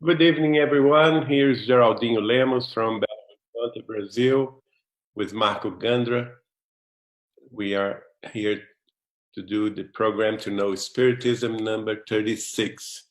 Good evening, everyone. Here's Geraldinho Lemos from Belo Horizonte, Brazil, with Marco Gandra. We are here to do the program to Know Spiritism number 36.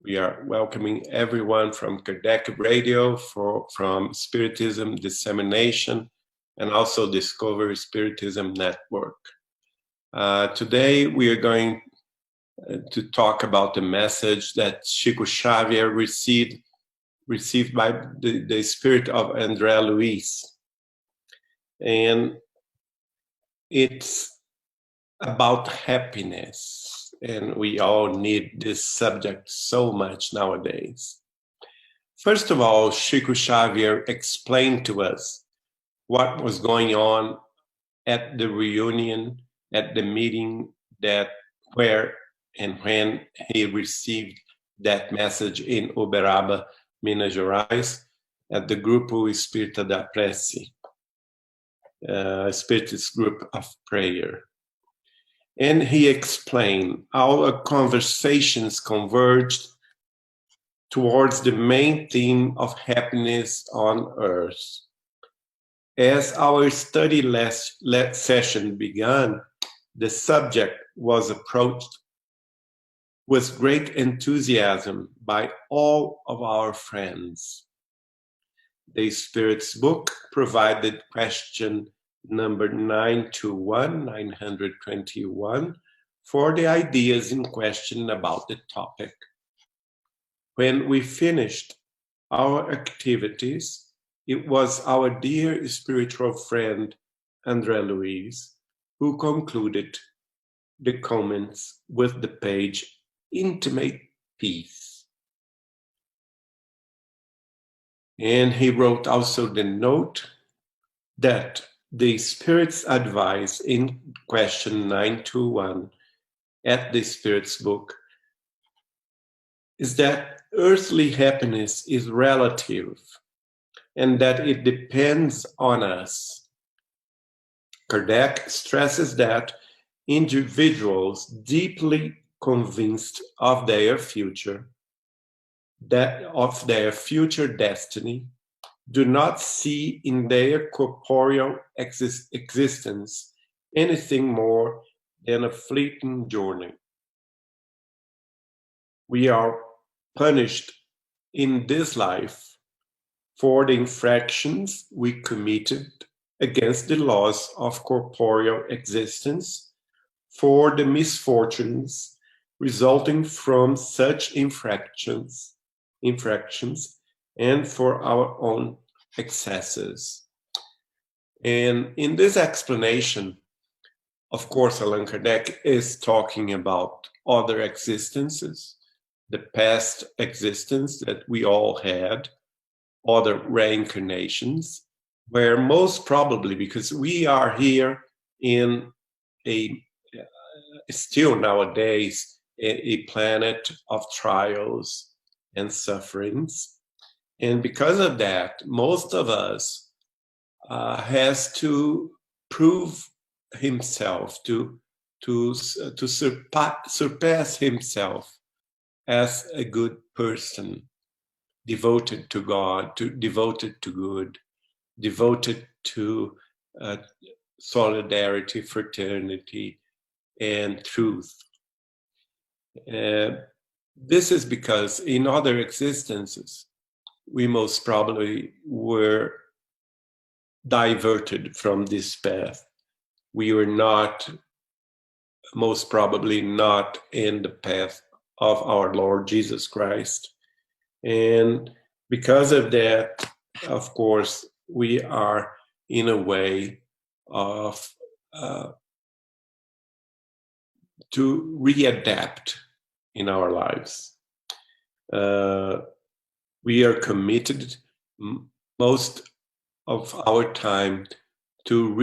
We are welcoming everyone from Kardec Radio, from Spiritism Dissemination, and also Discover Spiritism Network. Today, we are going to talk about the message that Chico Xavier received by the spirit of André Luiz. And it's about happiness. And we all need this subject so much nowadays. First of all, Chico Xavier explained to us what was going on at the reunion, at the meeting where and when he received that message in Uberaba, Minas Gerais, at the Grupo Espírita da Prece, Spiritist group of prayer. And he explained our conversations converged towards the main theme of happiness on earth. As our study last session began, the subject was approached with great enthusiasm by all of our friends. The Spirit's book provided question number 921 for the ideas in question about the topic. When we finished our activities, it was our dear spiritual friend, André Luiz, who concluded the comments with the page Intimate Peace. And he wrote also the note that the Spirit's advice in question 921 at the Spirit's book is that earthly happiness is relative and that it depends on us. Kardec stresses that individuals deeply convinced of their future destiny, do not see in their corporeal existence anything more than a fleeting journey. We are punished in this life for the infractions we committed against the laws of corporeal existence, for the misfortunes resulting from such infractions, and for our own excesses. And in this explanation, of course, Allan Kardec is talking about other existences, the past existence that we all had, other reincarnations, where most probably, because we are here in still nowadays, a planet of trials and sufferings. And because of that, most of us has to prove himself, to surpass himself as a good person, devoted to God, devoted to good, devoted to solidarity, fraternity, and truth. This is because in other existences, we most probably were diverted from this path. We were most probably not in the path of our Lord Jesus Christ. And because of that, of course, we are in a way of to readapt in our lives. We are committed most of our time to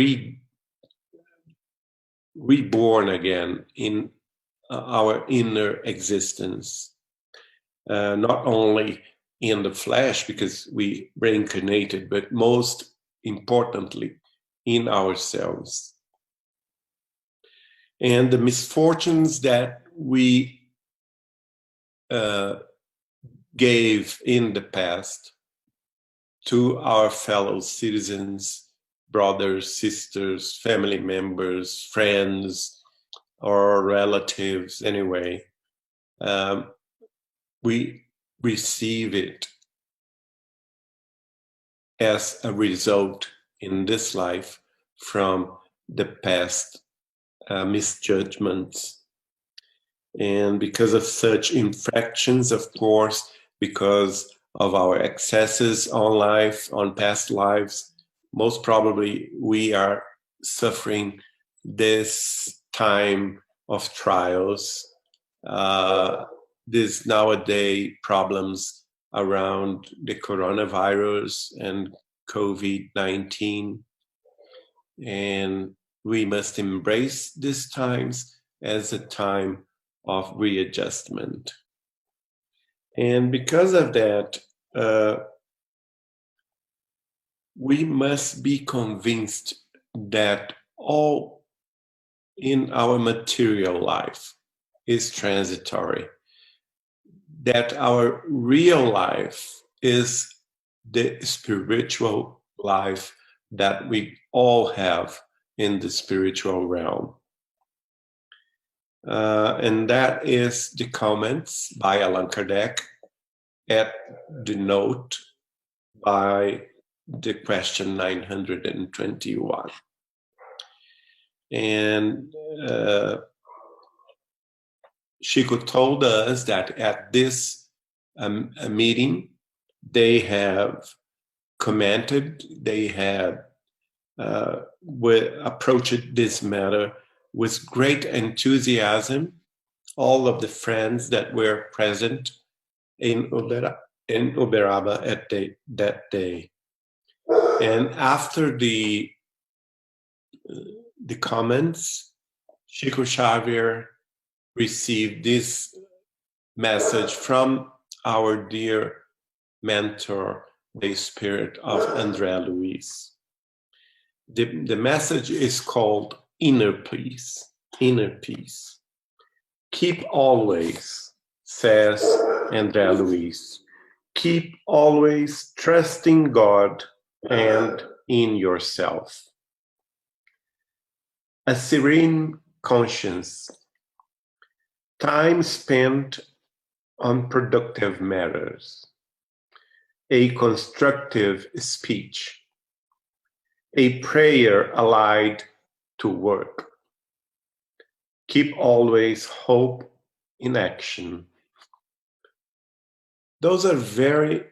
reborn again in our inner existence, not only in the flesh because we reincarnated, but most importantly in ourselves. And the misfortunes that we gave in the past to our fellow citizens, brothers, sisters, family members, friends, or relatives, anyway. We receive it as a result in this life from the past misjudgments. And because of such infractions, of course, because of our excesses on life, on past lives, most probably we are suffering this time of trials, these nowadays problems around the coronavirus and COVID-19. And we must embrace these times as a time of readjustment. And because of that, we must be convinced that all in our material life is transitory, that our real life is the spiritual life that we all have in the spiritual realm. And that is the comments by Allan Kardec at the note by the question 921. And Chico told us that at this meeting, they have commented, they have approached this matter with great enthusiasm. All of the friends that were present in Uberaba at that day. And after the comments, Chico Xavier received this message from our dear mentor, the spirit of André Luiz. The message is called Inner Peace. Inner Peace. Keep always, says André Luiz, keep always trusting God and in yourself. A serene conscience, time spent on productive matters, a constructive speech, a prayer allied to work. Keep always hope in action. Those are very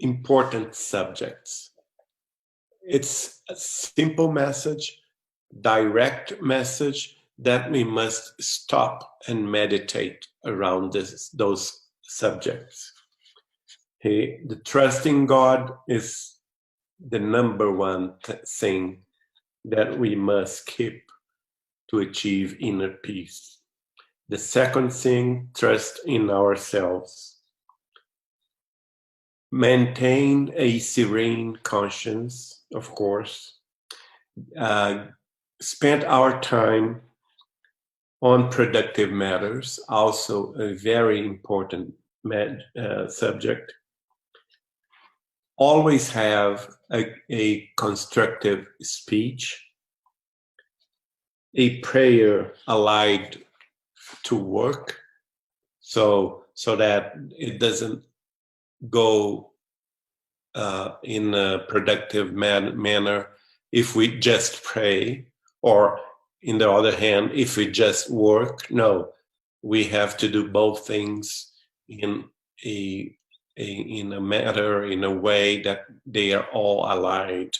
important subjects. It's a simple message, direct message that we must stop and meditate around those subjects. The trust in God is the number one thing that we must keep to achieve inner peace. The second thing, trust in ourselves. Maintain a serene conscience, of course. Spend our time on productive matters, also a very important subject. Always have a constructive speech, a prayer allied to work, so that it doesn't go in a productive manner if we just pray, or in the other hand, if we just work. No, we have to do both things in a matter, in a way that they are all allied.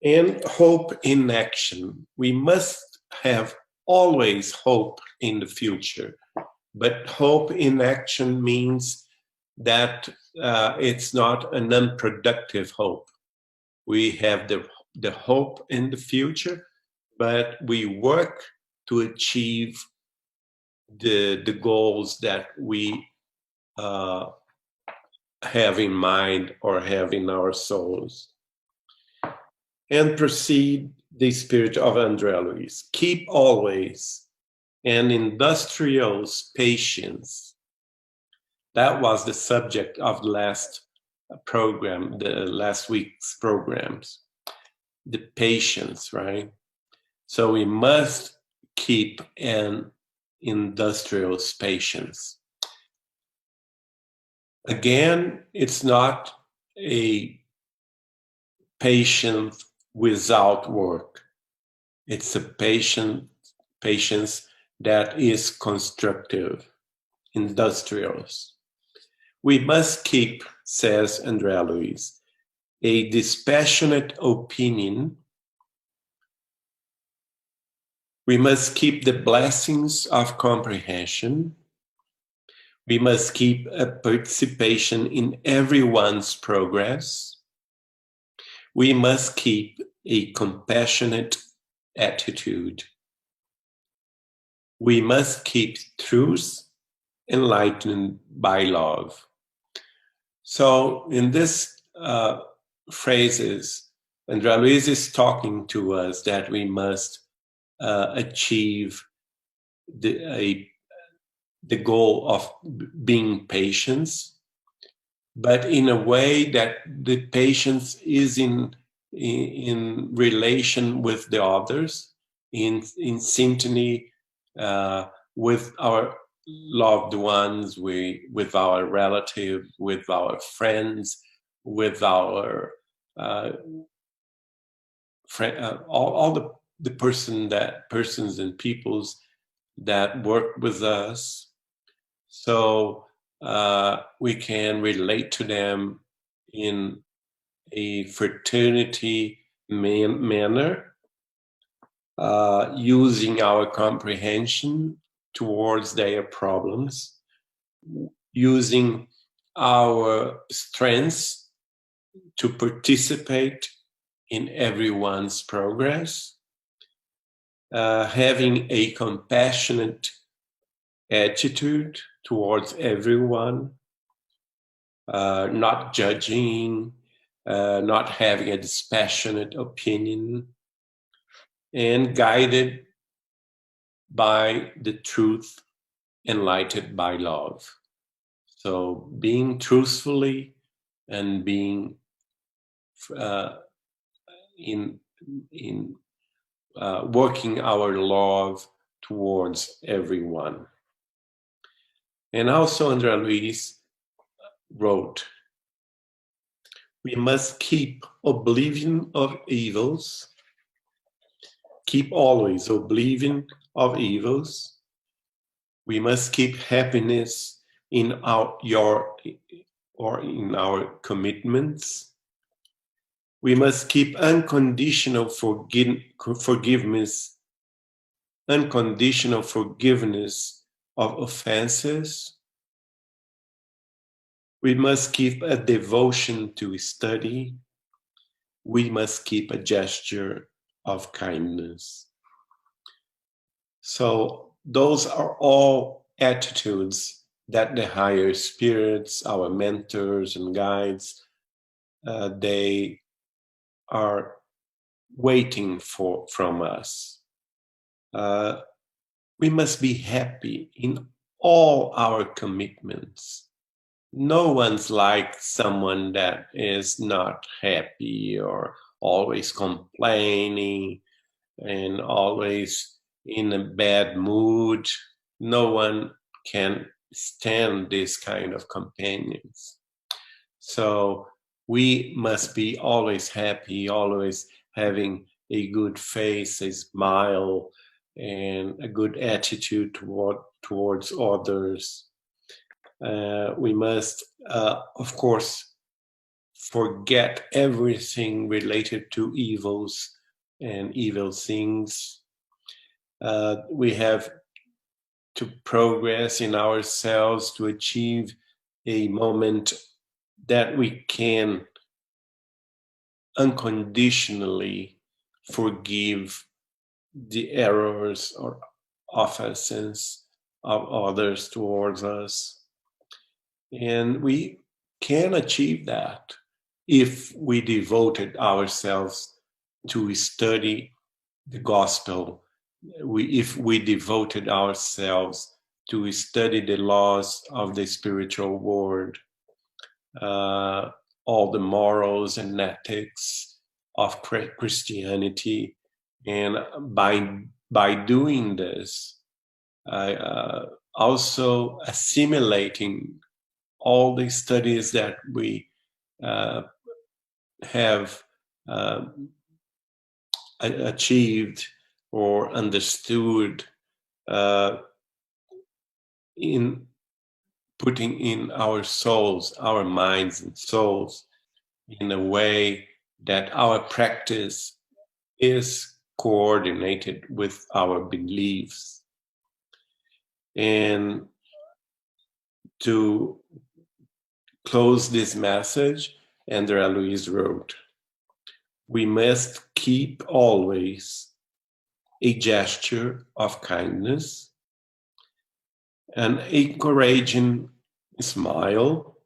And hope in action. We must have always hope in the future, but hope in action means that it's not an unproductive hope. We have the hope in the future, but we work to achieve the goals that we have in mind or have in our souls. And proceed the spirit of André Luiz. Keep always an industrious patience, That was the subject of the last program, the last week's programs, the patience, right? So we must keep an industrial patience. Again, it's not a patience without work. It's a patience that is constructive, industrious. We must keep, says Andrea Luiz, a dispassionate opinion. We must keep the blessings of comprehension. We must keep a participation in everyone's progress. We must keep a compassionate attitude. We must keep truth enlightened by love. So in this phrases, Andrea Luiz is talking to us that we must achieve the goal of being patient, but in a way that the patience is in relation with the others, in symphony with our loved ones, with our relatives, with our friends, with our all the persons and peoples that work with us, so we can relate to them in a fraternity manner, using our comprehension towards their problems, using our strengths to participate in everyone's progress, having a compassionate attitude towards everyone, not judging, not having a dispassionate opinion, and guided by the truth, enlightened by love. So being truthfully and being in working our love towards everyone. And also Andrea Luiz wrote, we must keep oblivion of evils, keep always oblivion of evils. We must keep happiness in our commitments. We must keep unconditional forgiveness of offenses. We must keep a devotion to study. We must keep a gesture of kindness. So those are all attitudes that the higher spirits, our mentors and guides, they are waiting from us. We must be happy in all our commitments. No one's like someone that is not happy or always complaining and always in a bad mood. No one can stand this kind of companions. So we must be always happy, always having a good face, a smile, and a good attitude towards others. We must, of course, forget everything related to evils and evil things. We have to progress in ourselves to achieve a moment that we can unconditionally forgive the errors or offenses of others towards us. And we can achieve that if we devoted ourselves to study the gospel, if we devoted ourselves to study the laws of the spiritual world, all the morals and ethics of Christianity. And by doing this, I also assimilating all the studies that we have achieved or understood in putting in our souls, our minds and souls, in a way that our practice is coordinated with our beliefs. And to close this message, Andrea Luiz wrote, "We must keep always a gesture of kindness, an encouraging smile.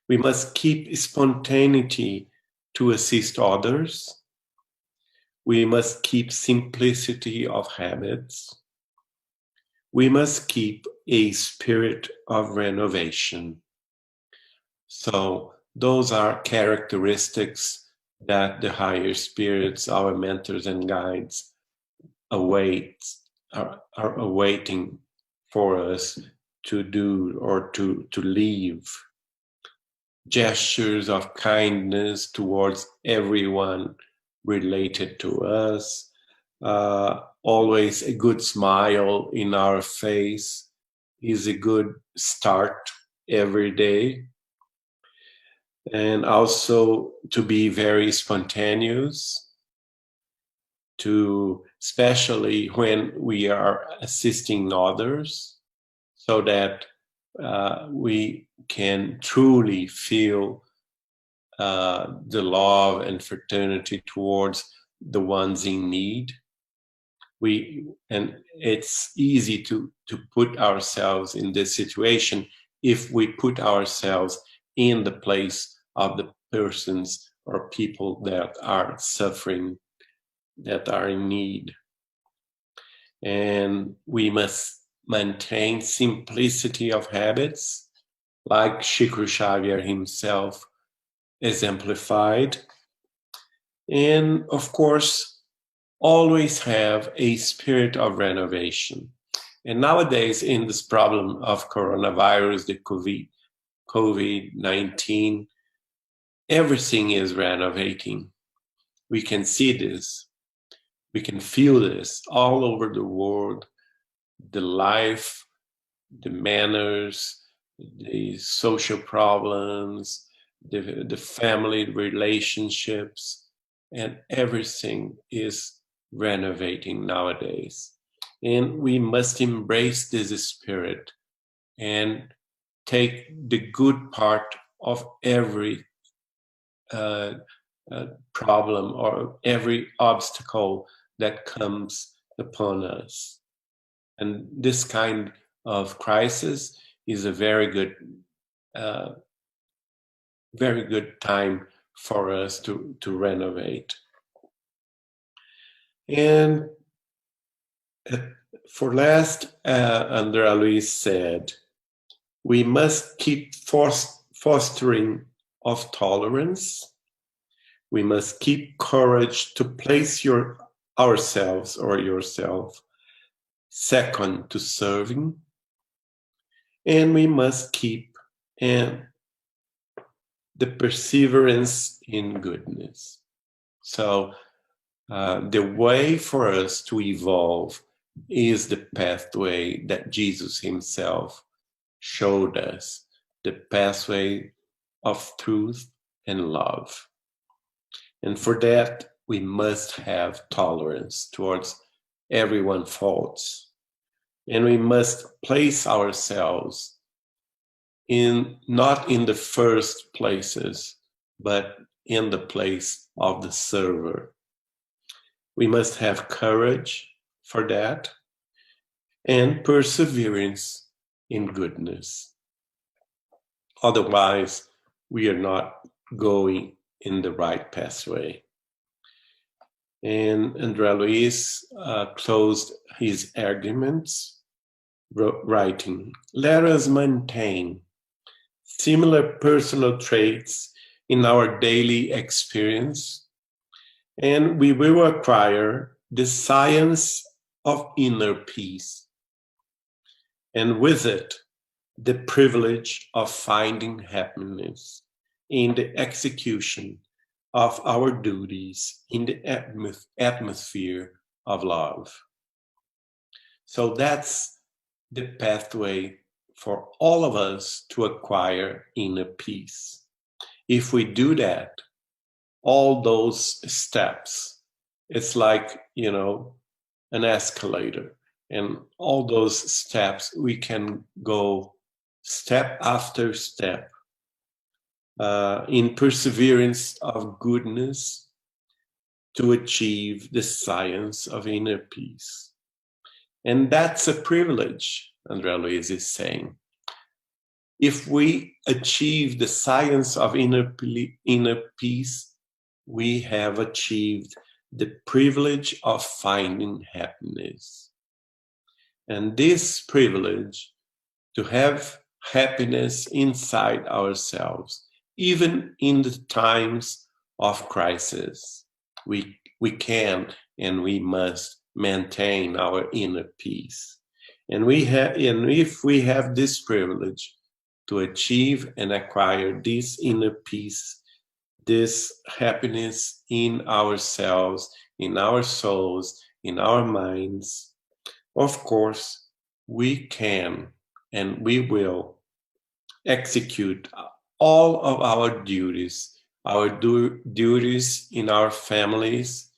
We must keep spontaneity to assist others. We must keep simplicity of habits. We must keep a spirit of renovation." So those are characteristics that the higher spirits, our mentors and guides, are awaiting for us to do or to leave. Gestures of kindness towards everyone related to us, always a good smile in our face is a good start every day. And also to be very spontaneous, especially when we are assisting others, so that we can truly feel the love and fraternity towards the ones in need. And it's easy to put ourselves in this situation if we put ourselves in the place of the persons or people that are suffering, that are in need. And we must maintain simplicity of habits, like Chico Xavier himself exemplified. And of course, always have a spirit of renovation. And nowadays, in this problem of coronavirus, the COVID-19, everything is renovating. We can see this. We can feel this all over the world. The life, the manners, the social problems, the family relationships, and everything is renovating nowadays. And we must embrace this spirit and take the good part of every problem or every obstacle that comes upon us. And this kind of crisis is a very good time for us to renovate. And for last, Andrea Luiz said, we must keep fostering of tolerance. We must keep courage to place ourselves or yourself second to serving. And we must keep the perseverance in goodness. So the way for us to evolve is the pathway that Jesus himself showed us, the pathway of truth and love. And for that, we must have tolerance towards everyone's faults. And we must place ourselves not in the first places, but in the place of the server. We must have courage for that and perseverance in goodness. Otherwise, we are not going in the right pathway. And Andrea Luiz closed his arguments writing, let us maintain similar personal traits in our daily experience, and we will acquire the science of inner peace, and with it, the privilege of finding happiness in the execution of our duties in the atmosphere of love. So that's the pathway for all of us to acquire inner peace. If we do that, all those steps, it's like, an escalator. And all those steps, we can go step after step in perseverance of goodness to achieve the science of inner peace. And that's a privilege, André Luiz is saying. If we achieve the science of inner peace, we have achieved the privilege of finding happiness. And this privilege to have happiness inside ourselves, even in the times of crisis, we can and we must maintain our inner peace. And if we have this privilege to achieve and acquire this inner peace, this happiness in ourselves, in our souls, in our minds, of course, we can and we will execute all of our duties, duties in our families,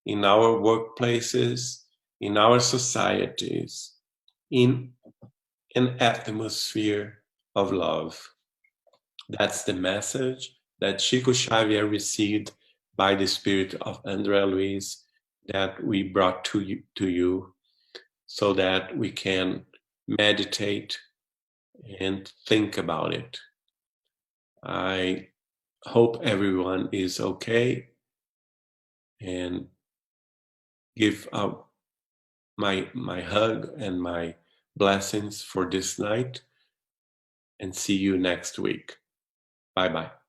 in our workplaces, in our societies, in an atmosphere of love. That's the message that Chico Xavier received by the spirit of André Luiz that we brought to you so that we can meditate and think about it. I hope everyone is okay, and give my hug and my blessings for this night, and see you next week. Bye-bye.